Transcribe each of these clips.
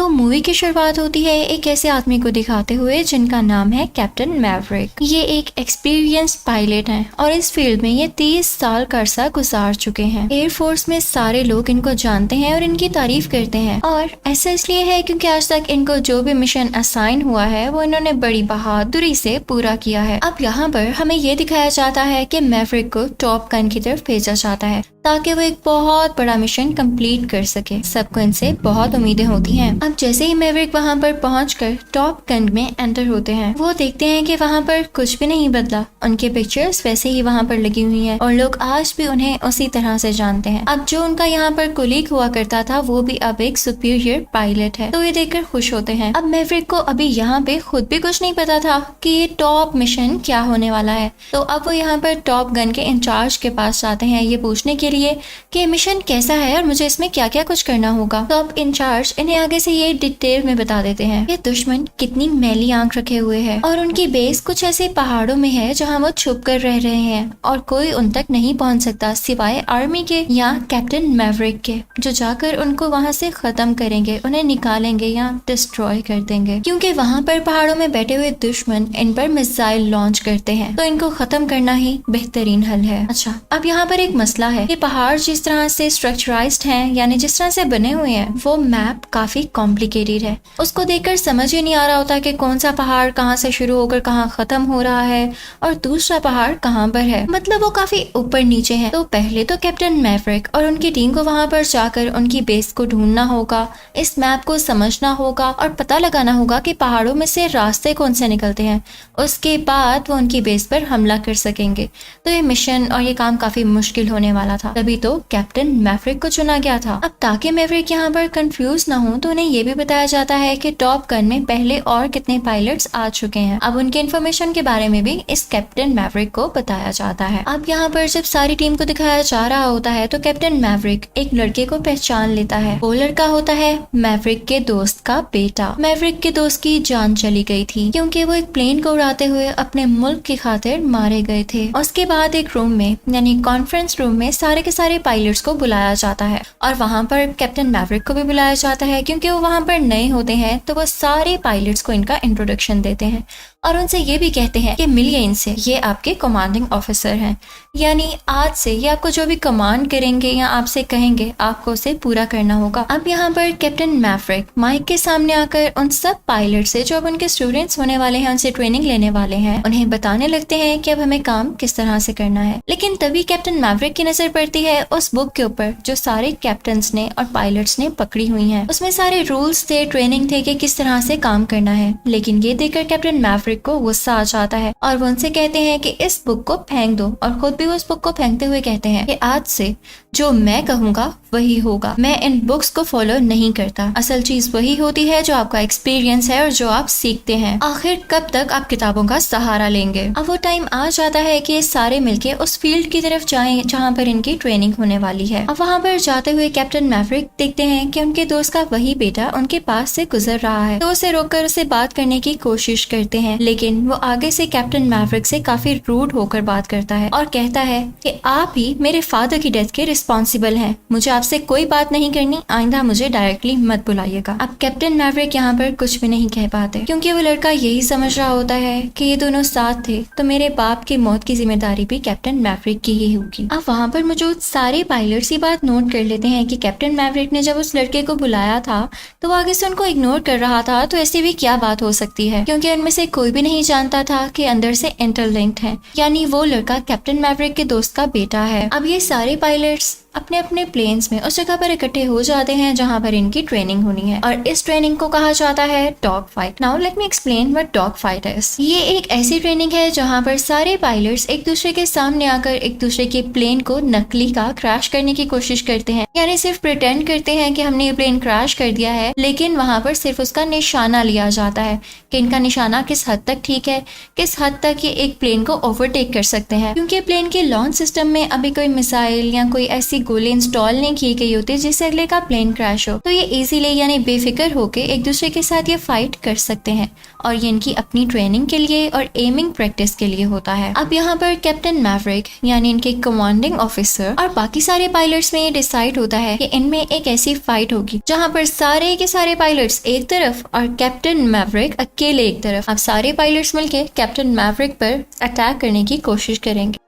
तो मूवी की शुरुआत होती है एक ऐसे आदमी को दिखाते हुए जिनका नाम है कैप्टन मैवरिक। ये एक एक्सपीरियंस पायलट हैं और इस फील्ड में ये 30 साल का अरसा गुजार चुके हैं। एयरफोर्स में सारे लोग इनको जानते हैं और इनकी तारीफ करते हैं, और ऐसा इसलिए है क्योंकि आज तक इनको जो भी मिशन असाइन हुआ है वो इन्होंने बड़ी बहादुरी से पूरा किया है। अब यहाँ पर हमें ये दिखाया जाता है कि मैवरिक को टॉप गन की तरफ भेजा जाता है ताकि वो एक बहुत बड़ा मिशन कंप्लीट कर सके। सबको इनसे बहुत उम्मीदें होती हैं। अब जैसे ही मैवरिक वहाँ पर पहुंचकर टॉप गन में एंटर होते हैं, वो देखते हैं कि वहाँ पर कुछ भी नहीं बदला। उनके पिक्चर्स वैसे ही वहाँ पर लगी हुई हैं और लोग आज भी उन्हें उसी तरह से जानते हैं। अब जो उनका यहाँ पर कोलीग हुआ करता था वो भी अब एक सुपीरियर पायलट है, तो ये देखकर खुश होते हैं। अब मैवरिक को अभी यहाँ पे खुद भी कुछ नहीं पता था कि ये टॉप मिशन क्या होने वाला है, तो अब वो यहाँ पर टॉप गन के इंचार्ज के पास जाते हैं ये पूछने के लिए कि मिशन कैसा है और मुझे इसमें क्या क्या कुछ करना होगा। तो अब इंचार्ज इन्हें आगे से ये डिटेल में बता देते हैं कि दुश्मन कितनी मैली आंख रखे हुए है और उनकी बेस कुछ ऐसे पहाड़ों में है जहाँ वो छुप कर रह रहे हैं और कोई उन तक नहीं पहुँच सकता सिवाय आर्मी के या कैप्टन मैवरिक के, जो जाकर उनको वहाँ से खत्म करेंगे, उन्हें निकालेंगे या डिस्ट्रॉय कर देंगे, क्योंकि वहाँ पर पहाड़ों में बैठे हुए दुश्मन इन पर मिसाइल लॉन्च करते हैं, तो इनको खत्म करना ही बेहतरीन हल है। अच्छा, अब यहाँ पर एक मसला है, ये पहाड़ जिस तरह से स्ट्रक्चराइज्ड हैं, यानी जिस तरह से बने हुए हैं, वो मैप काफी कॉम्प्लिकेटेड है। उसको देखकर समझ ही नहीं आ रहा होता कि कौन सा पहाड़ कहाँ से शुरू होकर कहाँ खत्म हो रहा है और दूसरा पहाड़ कहाँ पर है, मतलब वो काफी ऊपर नीचे है। तो पहले तो कैप्टन मैवरिक और उनकी टीम को वहाँ पर जाकर उनकी बेस को ढूंढना होगा, इस मैप को समझना होगा और पता लगाना होगा कि पहाड़ों में से रास्ते कौन से निकलते हैं। उसके बाद वो उनकी बेस पर हमला कर सकेंगे। तो ये मिशन और ये काम काफी मुश्किल होने वाला था, तभी तो कैप्टन मैवरिक को चुना गया था। अब ताकि मैवरिक यहाँ पर कंफ्यूज ना हो तो उन्हें ये भी बताया जाता है कि टॉप गन में पहले और कितने पायलट्स आ चुके हैं। अब उनके इन्फॉर्मेशन के बारे में भी इस कैप्टन मैवरिक को बताया जाता है। अब यहाँ पर जब सारी टीम को दिखाया जा रहा होता है तो कैप्टन मैवरिक एक लड़के को पहचान लेता है। वो लड़का होता है मैवरिक के दोस्त का बेटा। मैवरिक के दोस्त की जान चली गई थी क्योंकि वो एक प्लेन को उड़ाते हुए अपने मुल्क की खातिर मारे गए थे। उसके बाद एक रूम में यानी कॉन्फ्रेंस रूम में सारे के सारे पायलट्स को बुलाया जाता है और वहाँ पर कैप्टन मैवरिक को भी बुलाया जाता है क्योंकि वो वहाँ पर नए होते हैं, तो वो सारे पायलट्स को इनका इंट्रोडक्शन देते हैं और उनसे ये भी कहते हैं कि मिलिए इनसे, ये आपके कमांडिंग ऑफिसर हैं, यानी आज से ये आपको जो भी कमांड करेंगे या आपसे कहेंगे आपको उसे पूरा करना होगा। अब यहाँ पर कैप्टन मैवरिक माइक के सामने आकर उन सब पायलट से जो अब उनके स्टूडेंट्स होने वाले हैं, उनसे ट्रेनिंग लेने वाले हैं, उन्हें बताने लगते हैं कि अब हमें काम किस तरह से करना है। लेकिन तभी कैप्टन मैवरिक की नजर पड़ती है उस बुक के ऊपर जो सारे कैप्टन्स ने और पायलट्स ने पकड़ी हुई है। उसमें सारे रूल्स थे, ट्रेनिंग थे कि किस तरह से काम करना है। लेकिन ये देखकर कैप्टन मैवरिक को गुस्सा आ जाता है और वो उनसे कहते हैं कि इस बुक को फेंक दो, और खुद भी वो उस बुक को फेंकते हुए कहते हैं कि आज से जो मैं कहूँगा वही होगा, मैं इन बुक्स को फॉलो नहीं करता। असल चीज वही होती है जो आपका एक्सपीरियंस है और जो आप सीखते हैं। आखिर कब तक आप किताबों का सहारा लेंगे। अब वो टाइम आ जाता है कि सारे मिलके उस फील्ड की तरफ जाएं जहाँ पर इनकी ट्रेनिंग होने वाली है। अब वहाँ पर जाते हुए कैप्टन मैवरिक देखते हैं कि उनके दोस्त का वही बेटा उनके पास से गुजर रहा है, तो उसे रोककर उसे बात करने की कोशिश करते हैं, लेकिन वो आगे से कैप्टन मैवरिक से काफी रूड होकर बात करता है और कहता है कि आप ही मेरे फादर की डेथ के रिस्पॉन्सिबल हैं, मुझे आपसे कोई बात नहीं करनी, आइंदा मुझे डायरेक्टली मत बुलाइएगा। अब कैप्टन मैवरिक यहाँ पर कुछ भी नहीं कह पाते क्योंकि वो लड़का यही समझ रहा होता है कि ये दोनों साथ थे तो मेरे बाप की मौत की जिम्मेदारी भी कैप्टन मैवरिक की ही होगी। अब वहाँ पर मौजूद सारे पायलट्स ये बात नोट कर लेते हैं कि कैप्टन मैवरिक ने जब उस लड़के को बुलाया था तो वो आगे से उनको इग्नोर कर रहा था, तो ऐसी भी क्या बात हो सकती है क्योंकि उनमें से कोई भी नहीं जानता था कि अंदर से इंटरलिंक्ड है, यानी वो लड़का कैप्टन मैवरिक के दोस्त का बेटा है। अब ये सारे पायलट्स अपने अपने प्लेन्स में उस जगह पर इकट्ठे हो जाते हैं जहां पर इनकी ट्रेनिंग होनी है और इस ट्रेनिंग को कहा जाता है dog fight. Now let me explain what dog fight is. ये एक ऐसी ट्रेनिंग है जहां पर सारे पायलट्स एक दूसरे के सामने आकर एक दूसरे के प्लेन को नकली का क्रैश करने की कोशिश करते हैं, यानी सिर्फ प्रिटेंड करते हैं कि हमने ये प्लेन क्रैश कर दिया है, लेकिन वहां पर सिर्फ उसका निशाना लिया जाता है कि इनका निशाना किस हद हद तक ठीक है, किस हद तक ये एक प्लेन को ओवरटेक कर सकते हैं, क्योंकि प्लेन के लॉन्च सिस्टम में अभी कोई मिसाइल या कोई ऐसी गोली इंस्टॉल नहीं की गई होती जिससे अगले का प्लेन क्रैश हो। तो ये इजीली यानी बेफिक्र होके एक दूसरे के साथ ये फाइट कर सकते हैं और ये इनकी अपनी ट्रेनिंग के लिए और एमिंग प्रैक्टिस के लिए होता है। अब यहाँ पर कैप्टन मैवरिक यानी इनके कमांडिंग ऑफिसर और बाकी सारे पायलट्स में ये डिसाइड होता है कि इनमें एक ऐसी फाइट होगी जहाँ पर सारे के सारे पायलट्स एक तरफ और कैप्टन मैवरिक अकेले एक तरफ। अब सारे पायलट्स मिलके कैप्टन मैवरिक पर अटैक करने की कोशिश करेंगे।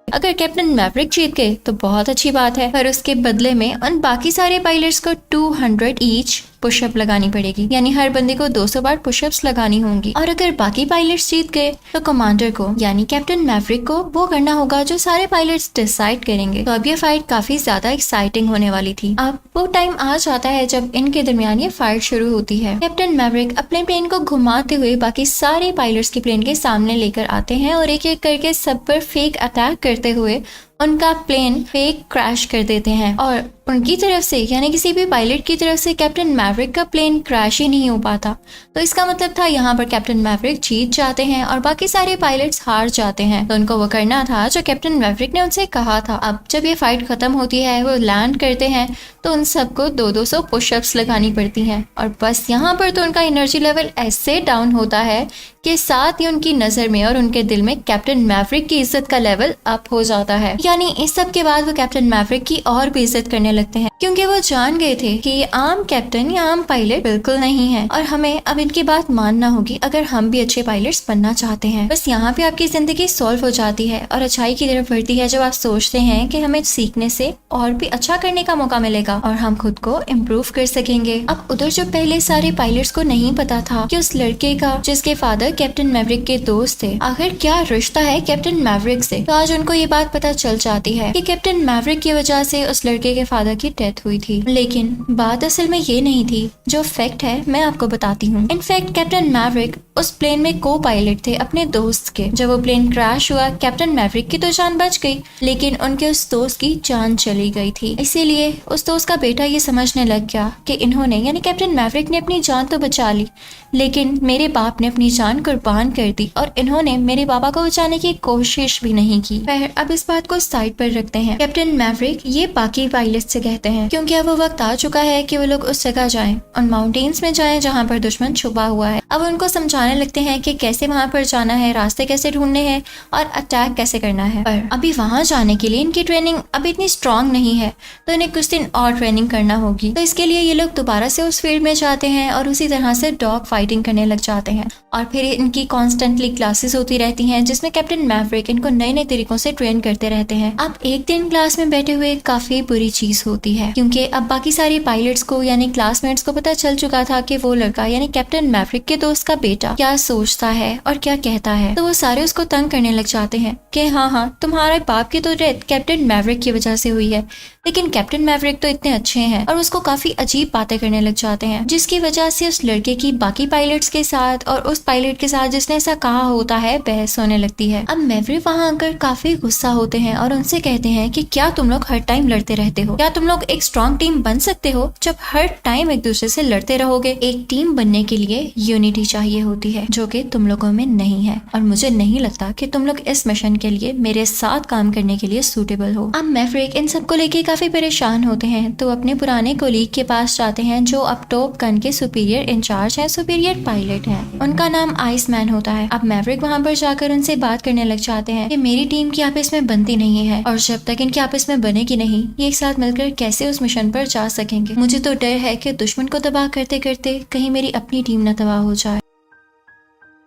अगर कैप्टन मैवरिक जीत गए तो बहुत अच्छी बात है, पर उसके बदले में उन बाकी सारे पायलट्स को 200 ईच पुशअप लगानी पड़ेगी, यानी हर बंदे को 200 बार पुशअप्स लगानी होंगी। और अगर बाकी पायलट्स जीत गए तो कमांडर को यानी कैप्टन मैवरिक को वो करना होगा जो सारे पायलट्स डिसाइड करेंगे। तो अब ये फाइट काफी ज्यादा एक्साइटिंग होने वाली थी। अब वो टाइम आ जाता है जब इनके दरमियान ये फाइट शुरू होती है। कैप्टन मैवरिक अपने प्लेन को घुमाते हुए बाकी सारे पायलट्स के प्लेन के सामने लेकर आते हैं और एक एक करके सब पर फेक अटैक करते हुए उनका प्लेन फेक क्रैश कर देते हैं। और उनकी तरफ से यानी किसी भी पायलट की तरफ से कैप्टन मैवरिक का प्लेन क्रैश ही नहीं हो पाता। तो इसका मतलब था यहाँ पर कैप्टन मैवरिक जीत जाते हैं और बाकी सारे पायलट्स हार जाते हैं। तो उनको वो करना था जो कैप्टन मैवरिक ने उनसे कहा था। अब जब ये फाइट खत्म होती है, वो लैंड करते हैं तो उन सबको 200 पुशअप्स लगानी पड़ती हैं। और बस यहाँ पर तो उनका एनर्जी लेवल ऐसे डाउन होता है कि साथ ही उनकी नजर में और उनके दिल में कैप्टन मैवरिक की इज्जत का लेवल अप हो जाता है। यानी इस सब के बाद वो कैप्टन मैवरिक की और भी इज्जत करने लगते हैं, क्योंकि वो जान गए थे कि ये आम कैप्टन या आम पायलट बिल्कुल नहीं है और हमें अब इनकी बात मानना होगी अगर हम भी अच्छे पायलट्स बनना चाहते हैं। बस यहाँ पे आपकी जिंदगी सॉल्व हो जाती है और अच्छाई की तरफ बढ़ती है जब आप सोचते हैं कि हमें सीखने से और भी अच्छा करने का मौका मिलेगा और हम खुद को इम्प्रूव कर सकेंगे। अब उधर जो पहले सारे पायलट्स को नहीं पता था कि उस लड़के का जिसके फादर कैप्टन मैवरिक के दोस्त थे, आखिर क्या रिश्ता है कैप्टन मैवरिक से, तो आज उनको ये बात पता चल जाती है कि कैप्टन मैवरिक की वजह से उस लड़के के फादर की डेथ हुई थी। लेकिन बात असल में ये नहीं थी, जो फैक्ट है मैं आपको बताती हूँ। इनफैक्ट कैप्टन मैवरिक उस प्लेन में को पायलट थे अपने दोस्त के। जब वो प्लेन क्रैश हुआ, कैप्टन मैवरिक की तो जान बच गई, लेकिन उनके उस दोस्त की जान चली गई थी। इसीलिए उस दोस्त का बेटा ये समझने लग गया कि इन्होंने यानी कैप्टन मैवरिक ने अपनी जान तो बचा ली, लेकिन मेरे बाप ने अपनी जान कुर्बान कर दी और इन्होंने मेरे बाबा को बचाने की कोशिश भी नहीं की। पर अब इस बात को साइड पर रखते हैं। कैप्टन मैवरिक ये बाकी पायलट से कहते हैं क्योंकि अब वो वक्त आ चुका है कि वो लोग उस जगह जाएं, उन माउंटेन्स में जाएं जहाँ पर दुश्मन छुपा हुआ है। अब उनको समझाने लगते हैं कि कैसे वहाँ पर जाना है, रास्ते कैसे ढूंढने हैं और अटैक कैसे करना है। पर अभी वहाँ जाने के लिए इनकी ट्रेनिंग अभी इतनी स्ट्रांग नहीं है, तो इन्हें कुछ दिन और ट्रेनिंग करना होगी। तो इसके लिए ये लोग दोबारा से उस फील्ड में जाते हैं और उसी तरह से डॉग फाइटिंग करने लग जाते हैं। और फिर इनकी कॉन्स्टेंटली क्लासेस होती रहती हैं जिसमें कैप्टन मैवरिक इनको नए नए तरीकों से ट्रेन करते रहते हैं। अब एक दिन क्लास में बैठे हुए काफी बुरी चीज होती है, क्योंकि अब बाकी सारे पायलट्स को यानी क्लासमेट्स को पता चल चुका था कि वो लड़का यानी कैप्टन मैवरिक के दोस्त का बेटा क्या सोचता है और क्या कहता है। तो वो सारे उसको तंग करने लग जाते हैं कि हाँ तुम्हारे बाप की तो डेथ कैप्टन मैवरिक की वजह से हुई है, लेकिन कैप्टन मैवरिक तो इतने अच्छे हैं। और उसको काफी अजीब बातें करने लग जाते हैं, जिसकी वजह से उस लड़के की बाकी पायलट्स के साथ और उस पायलट के साथ जिसने ऐसा कहा होता है बहस होने लगती है। अब मैवरिक वहाँ आकर काफी गुस्सा होते हैं और उनसे कहते हैं कि क्या तुम लोग हर टाइम लड़ते रहते हो? क्या तुम लोग एक स्ट्रॉन्ग टीम बन सकते हो जब हर टाइम एक दूसरे से लड़ते रहोगे? एक टीम बनने के लिए यूनिटी चाहिए होती है, जो कि तुम लोगों में नहीं है और मुझे नहीं लगता कि तुम लोग इस मिशन के लिए मेरे साथ काम करने के लिए सूटेबल हो। अब मैवरिक इन सबको लेके काफी परेशान होते हैं, तो अपने पुराने कोलीग के पास जाते हैं जो अब टॉप गन के सुपीरियर इंचार्ज है, सुपीरियर पायलट है। उनका नाम आइसमैन होता है। अब मैवरिक वहाँ पर जाकर उनसे बात करने लग जाते हैं कि मेरी टीम की आपस में बनती नहीं है और जब तक इनकी आपस में बनेगी नहीं, ये एक साथ मिलकर कैसे उस मिशन पर जा सकेंगे। मुझे तो डर है कि दुश्मन को तबाह करते करते कहीं मेरी अपनी टीम न तबाह हो जाए।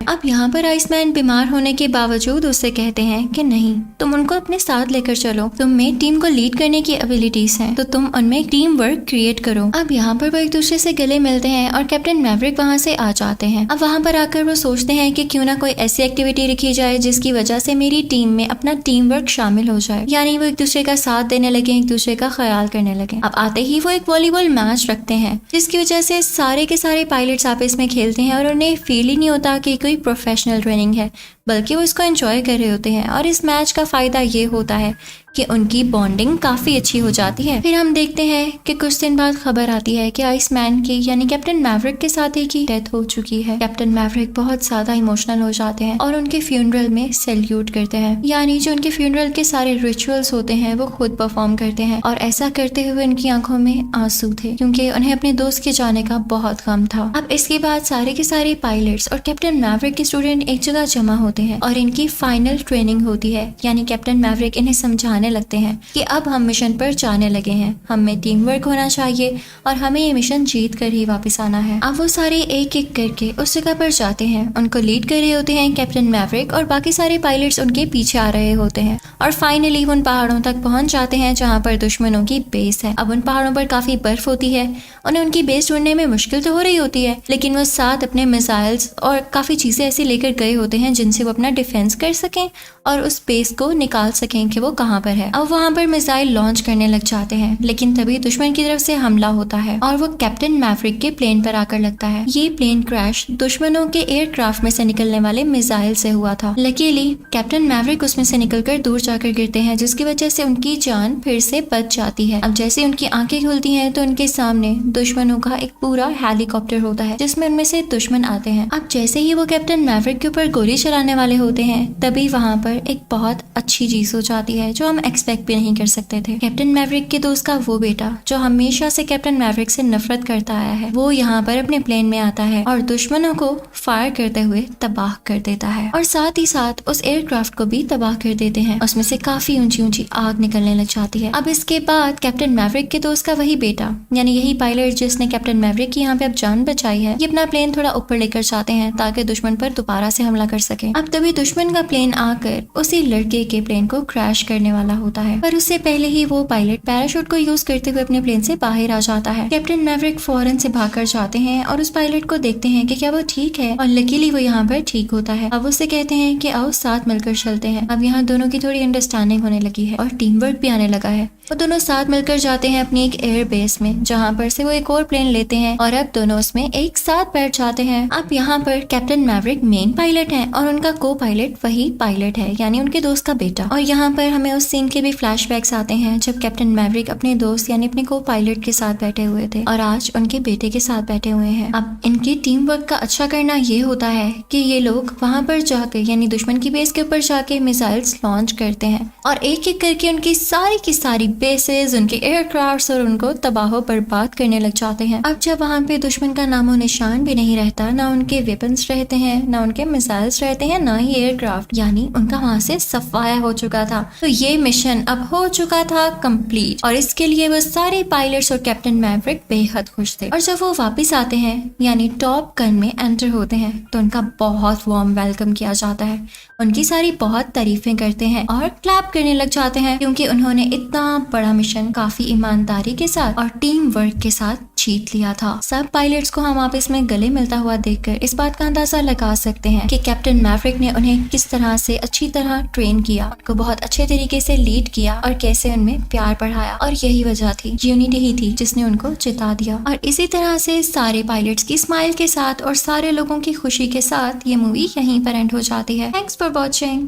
अब यहाँ पर आइसमैन बीमार होने के बावजूद उससे कहते हैं कि नहीं, तुम उनको अपने साथ लेकर चलो, तुम में टीम को लीड करने की एबिलिटीज हैं, तो तुम उनमें टीम वर्क क्रिएट करो। अब यहाँ पर वो एक दूसरे से गले मिलते हैं और कैप्टन मैवरिक वहाँ से आ जाते हैं। अब वहाँ पर आकर वो सोचते हैं कि क्यों ना कोई ऐसी एक्टिविटी रखी जाए जिसकी वजह से मेरी टीम में अपना टीम वर्क शामिल हो जाए, यानी वो एक दूसरे का साथ देने लगे, एक दूसरे का ख्याल करने लगे। अब आते ही वो एक वॉलीबॉल मैच रखते हैं, जिसकी वजह से सारे के सारे पायलट्स आपस में खेलते हैं और उन्हें फील ही नहीं होता कि कोई प्रोफेशनल ट्रेनिंग है, बल्कि वो इसको एंजॉय कर रहे होते हैं। और इस मैच का फायदा ये होता है कि उनकी बॉन्डिंग काफी अच्छी हो जाती है। फिर हम देखते हैं कि कुछ दिन बाद खबर आती है कि आइसमैन की यानी कैप्टन मैवरिक के साथी की डेथ हो चुकी है। कैप्टन मैवरिक बहुत ज्यादा इमोशनल हो जाते हैं और उनके फ्यूनरल में सैल्यूट करते हैं, यानी जो उनके फ्यूनरल के सारे रिचुअल्स होते हैं वो खुद परफॉर्म करते हैं। और ऐसा करते हुए उनकी आंखों में आंसू थे, क्योंकि उन्हें अपने दोस्त के जाने का बहुत गम था। अब इसके बाद सारे के सारे पायलट्स और कैप्टन मैवरिक के स्टूडेंट एक जगह जमा होते हैं और इनकी फाइनल ट्रेनिंग होती है। यानी कैप्टन मैवरिक इन्हें समझाने लगते हैं कि अब हम मिशन पर जाने लगे हैं, हम में टीम वर्क होना चाहिए और हमें ये मिशन जीत कर ही वापस आना है। अब वो सारे एक एक करके उस जगह पर जाते हैं। उनको लीड कर रहे होते हैं कैप्टन मैवरिक और बाकी सारे पायलट्स उनके पीछे आ रहे होते हैं। और फाइनली उन पहाड़ों तक पहुंच जाते हैं जहां पर दुश्मनों की बेस है। अब उन पहाड़ों पर काफी बर्फ होती है, उन्हें उनकी बेस ढूंढने में मुश्किल तो हो रही होती है, लेकिन वो साथ अपने मिसाइल्स और काफी चीजें ऐसी लेकर गए होते हैं जिनसे वो अपना डिफेंस कर सकें और उस बेस को निकाल सकें कि वो कहाँ पर है। अब वहां पर मिसाइल लॉन्च करने लग जाते हैं, लेकिन तभी दुश्मन की तरफ से हमला होता है और वो कैप्टन मैवरिक के प्लेन पर आकर लगता है। ये प्लेन क्रैश दुश्मनों के एयरक्राफ्ट में से निकलने वाले मिसाइल से हुआ था। लकीली कैप्टन मैवरिक उसमें से निकलकर दूर जाकर गिरते हैं, जिसकी वजह से उनकी जान फिर से बच जाती है। अब जैसे उनकी आंखें खुलती हैं तो उनके सामने दुश्मनों का एक पूरा हेलीकॉप्टर होता है जिसमें उनमें से दुश्मन आते हैं। अब जैसे ही वो कैप्टन मैवरिक के ऊपर गोली चलाने वाले होते हैं, तभी वहां पर एक बहुत अच्छी चीज हो जाती है जो हम एक्सपेक्ट भी नहीं कर सकते थे। कैप्टन मैवरिक के दोस्त का वो बेटा जो हमेशा से कैप्टन मैवरिक से नफरत करता आया है, वो यहाँ पर अपने प्लेन में आता है और दुश्मनों को फायर करते हुए तबाह कर देता है और साथ ही साथ उस एयरक्राफ्ट को भी तबाह कर देते हैं। उसमें से काफी ऊंची ऊंची आग निकलने लग जाती है। अब इसके बाद कैप्टन मैवरिक के दोस्त का वही बेटा यानी यही पायलट जिसने कैप्टन मैवरिक की यहाँ पे अब जान बचाई है, ये अपना प्लेन थोड़ा ऊपर लेकर जाते हैं ताकि दुश्मन पर दोबारा से हमला कर सके। अब तभी दुश्मन का प्लेन आकर उसी लड़के के प्लेन को क्रैश करने वाला होता है, पर उससे पहले ही वो पायलट पैराशूट को यूज करते हुए अपने प्लेन से बाहर आ जाता है। कैप्टन मैवरिक फौरन से भागकर जाते हैं और उस पायलट को देखते हैं कि क्या वो ठीक है, और लकीली वो यहाँ पर ठीक होता है। अब उससे कहते हैं कि आओ साथ मिलकर चलते हैं। अब यहाँ दोनों की थोड़ी अंडरस्टैंडिंग होने लगी है और टीम वर्क भी आने लगा है। वो दोनों साथ मिलकर जाते हैं अपनी एक एयर बेस में, जहाँ पर से वो एक और प्लेन लेते हैं और अब दोनों उसमें एक साथ बैठ जाते हैं। अब यहाँ पर कैप्टन मैवरिक मेन पायलट है और उनका को पायलट वही पायलट है यानी उनके दोस्त का बेटा। और यहाँ पर हमें उस सीन के भी फ्लैशबैक्स आते हैं जब कैप्टन मैवरिक अपने दोस्त यानी अपने को पायलट के साथ बैठे हुए थे और आज उनके बेटे के साथ बैठे हुए हैं। अब इनकी टीम वर्क का अच्छा करना ये होता है कि ये लोग वहां पर जाकर यानी दुश्मन की बेस के ऊपर जाके मिसाइल्स लॉन्च करते हैं और एक एक करके उनकी सारी की सारी बेसेस, उनके एयरक्राफ्ट और उनको तबाह बर्बाद करने लग जाते हैं। अब जब वहां पे दुश्मन का नामो निशान भी नहीं रहता, ना उनके वेपन्स रहते हैं, ना उनके मिसाइल्स रहते हैं, ना ही एयरक्राफ्ट, यानी उनका वहां से सफाया हो चुका था। तो ये मिशन अब हो चुका था कंप्लीट और इसके लिए वो सारे पायलट्स और कैप्टन मैवरिक बेहद खुश थे। और जब वो वापस आते हैं यानी टॉप गन में एंटर होते हैं तो उनका बहुत वार्म वेलकम किया जाता है। उनकी सारी बहुत तारीफें करते हैं और क्लैप करने लग जाते हैं क्योंकि उन्होंने इतना बड़ा मिशन काफी ईमानदारी के साथ और टीम वर्क के साथ जीत लिया था। सब पायलट्स को हम आपस में गले मिलता हुआ देखकर इस बात का अंदाजा लगा सकते हैं कि कैप्टन मैवरिक ने उन्हें किस तरह से अच्छी तरह ट्रेन किया, उनको बहुत अच्छे तरीके से लीड किया और कैसे उनमें प्यार बढ़ाया। और यही वजह थी, यूनिटी ही थी जिसने उनको जिता दिया। और इसी तरह से सारे पायलट्स की स्माइल के साथ और सारे लोगों की खुशी के साथ ये मूवी यहीं पर एंड हो जाती है। Thanks for watching.